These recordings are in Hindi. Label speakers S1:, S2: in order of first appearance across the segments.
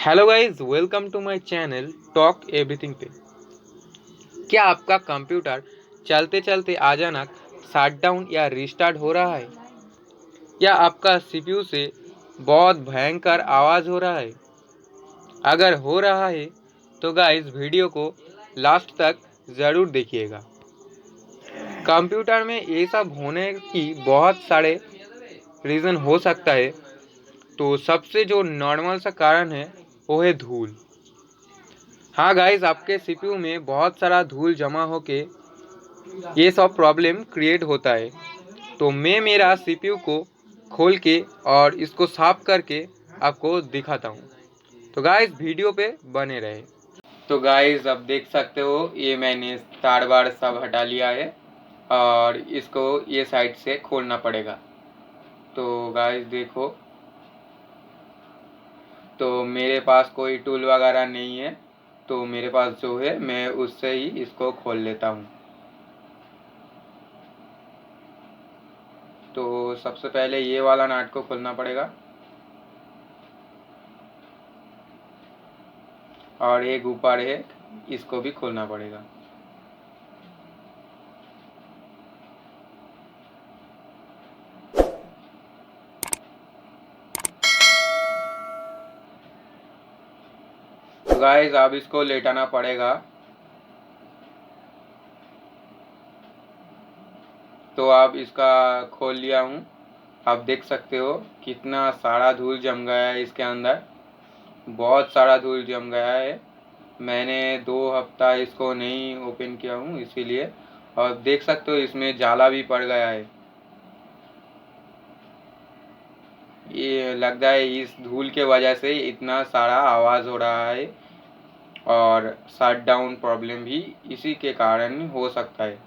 S1: Hello guys, welcome to my channel talk everything पे। क्या आपका कंप्यूटर चलते चलते अचानक शटडाउन या रिस्टार्ट हो रहा है, या आपका सीपीयू से बहुत भयंकर आवाज़ हो रहा है? अगर हो रहा है तो गाइस वीडियो को लास्ट तक ज़रूर देखिएगा। कंप्यूटर में ये सब होने की बहुत सारे रीज़न हो सकता है। तो सबसे जो नॉर्मल सा कारण है वो है धूल। हाँ गाइस, आपके सीपीयू में बहुत सारा धूल जमा होके ये सब प्रॉब्लम क्रिएट होता है। तो मैं मेरा सीपीयू को खोल के और इसको साफ करके आपको दिखाता हूँ। तो गाइस वीडियो पे बने रहे। तो गाइस अब देख सकते हो, ये मैंने तार बार सब हटा लिया है और इसको ये साइड से खोलना पड़ेगा। तो गाइस देखो, तो मेरे पास कोई टूल वगैरह नहीं है, तो मेरे पास जो है मैं उससे ही इसको खोल लेता हूँ। तो सबसे पहले ये वाला नट को खोलना पड़ेगा और एक ऊपर है, इसको भी खोलना पड़ेगा। तो गाइस अब इसको लेटाना पड़ेगा। तो अब इसका खोल लिया हूँ। आप देख सकते हो कितना सारा धूल जम गया है इसके अंदर, बहुत सारा धूल जम गया है। मैंने 2 हफ्ता इसको नहीं ओपन किया हूँ इसीलिए। और देख सकते हो इसमें जाला भी पड़ गया है। ये लगता है इस धूल के वजह से इतना सारा आवाज़ हो रहा है, और शट डाउन प्रॉब्लम भी इसी के कारण हो सकता है।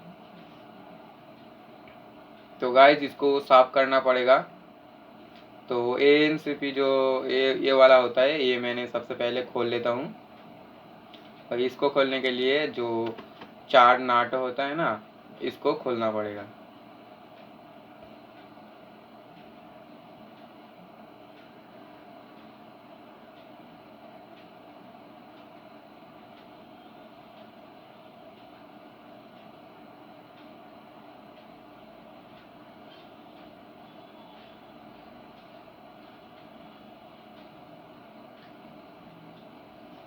S1: तो गाइस इसको साफ करना पड़ेगा। तो एएनसीपी जो ये वाला होता है, ये मैंने सबसे पहले खोल लेता हूँ। और इसको खोलने के लिए जो 4 नाट होता है ना, इसको खोलना पड़ेगा।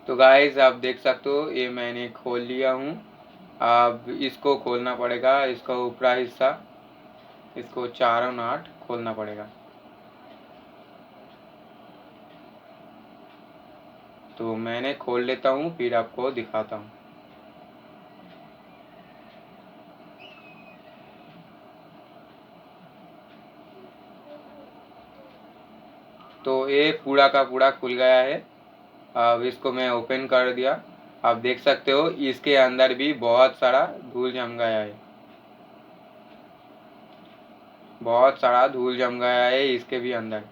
S1: तो गाइस आप देख सकते हो, ये मैंने खोल लिया हूँ। अब इसको खोलना पड़ेगा, इसका ऊपरा हिस्सा, इसको चारों नाट खोलना पड़ेगा। तो मैंने खोल लेता हूँ, फिर आपको दिखाता हूँ। तो ये पूरा का पूरा खुल गया है। अब इसको मैं ओपन कर दिया। आप देख सकते हो इसके अंदर भी बहुत सारा धूल जम गया है, बहुत सारा धूल जम गया है इसके भी अंदर।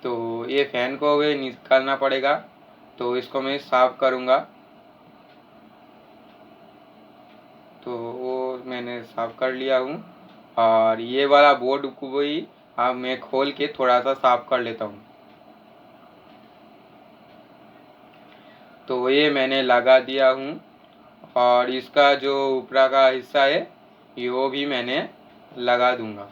S1: तो ये फैन को भी निकालना पड़ेगा, तो इसको मैं साफ करूँगा। तो वो मैंने साफ कर लिया हूँ। और ये वाला बोर्ड को भी अब मैं खोल के थोड़ा सा साफ कर लेता हूँ। तो ये मैंने लगा दिया हूँ। और इसका जो ऊपरा का हिस्सा है, ये वो भी मैंने लगा दूंगा।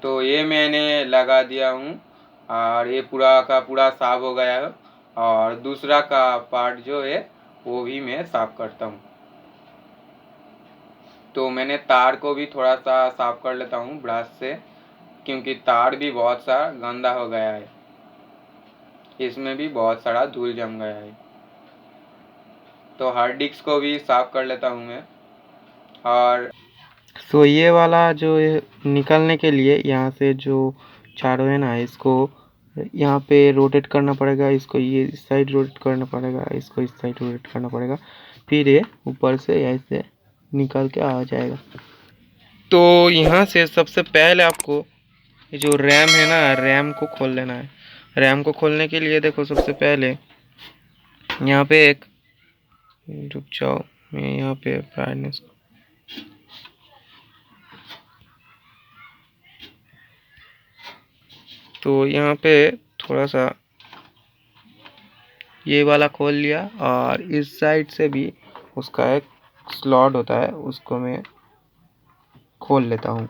S1: तो ये मैंने लगा दिया हूँ और ये पूरा का पूरा साफ हो गया है। और दूसरा का पार्ट जो है वो भी मैं साफ करता हूँ। तो मैंने तार को भी थोड़ा सा साफ कर लेता हूँ ब्रश से, क्योंकि तार भी बहुत सा गंदा हो गया है, इसमें भी बहुत सारा धूल जम गया है। तो हार्ड डिस्क को भी साफ कर लेता हूँ मैं। और ये वाला जो निकालने के लिए यहाँ से जो चारों है ना, इसको यहाँ पे रोटेट करना पड़ेगा, इसको ये इस साइड रोटेट करना पड़ेगा, इसको इस साइड रोटेट करना पड़ेगा, फिर ये ऊपर से ऐसे निकल के आ जाएगा। तो यहाँ से सबसे पहले आपको ये जो रैम है ना, रैम को खोल लेना है। रैम को खोलने के लिए देखो, सबसे पहले यहाँ पे एक, रुक जाओ, मैं यहाँ पे ब्राइटनेस, तो यहाँ पे थोड़ा सा ये वाला खोल लिया, और इस साइड से भी उसका एक स्लॉट होता है, उसको मैं खोल लेता हूँ,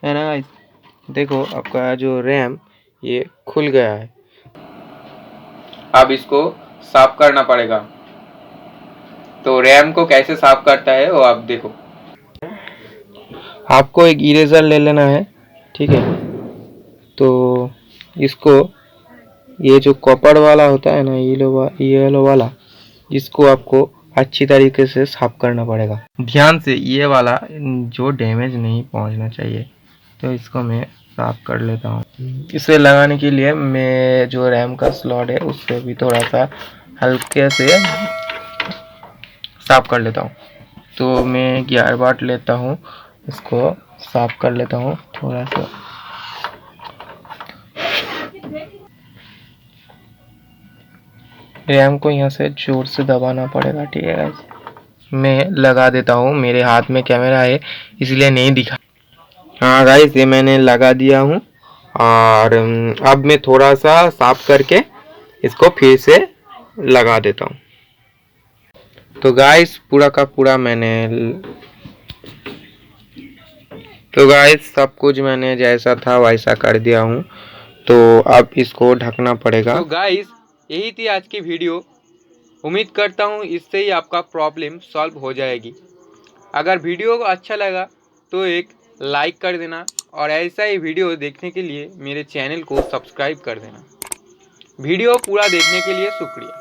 S1: है ना गाइस। देखो आपका जो रैम ये खुल गया है। अब इसको साफ करना पड़ेगा। तो रैम को कैसे साफ करता है वो आप देखो। आपको एक इरेजर ले लेना है, ठीक है। तो इसको, ये जो कॉपर वाला होता है ना, येलो वाला, इसको आपको अच्छी तरीके से साफ करना पड़ेगा। ध्यान से, ये वाला जो डैमेज नहीं पहुंचना चाहिए। तो इसको मैं साफ कर लेता हूँ। इसे लगाने के लिए मैं जो रैम का स्लॉट है उससे भी थोड़ा सा हल्के से साफ कर लेता हूँ। तो मैं गियर बाट लेता हूँ, इसको साफ कर लेता हूँ थोड़ा सा। रैम को यहाँ से जोर से दबाना पड़ेगा, ठीक है गाइस। मैं लगा देता हूँ, मेरे हाथ में कैमरा है इसलिए नहीं दिखा। हाँ गाइस, ये मैंने लगा दिया हूँ, और अब मैं थोड़ा सा साफ करके इसको फिर से लगा देता हूँ। तो गाइस पूरा का पूरा सब कुछ मैंने जैसा था वैसा कर दिया हूँ। तो अब इसको ढकना पड़ेगा। तो गाइस यही थी आज की वीडियो। उम्मीद करता हूँ इससे ही आपका प्रॉब्लम सॉल्व हो जाएगी। अगर वीडियो को अच्छा लगा तो एक लाइक कर देना, और ऐसा ही वीडियो देखने के लिए मेरे चैनल को सब्सक्राइब कर देना। वीडियो पूरा देखने के लिए शुक्रिया।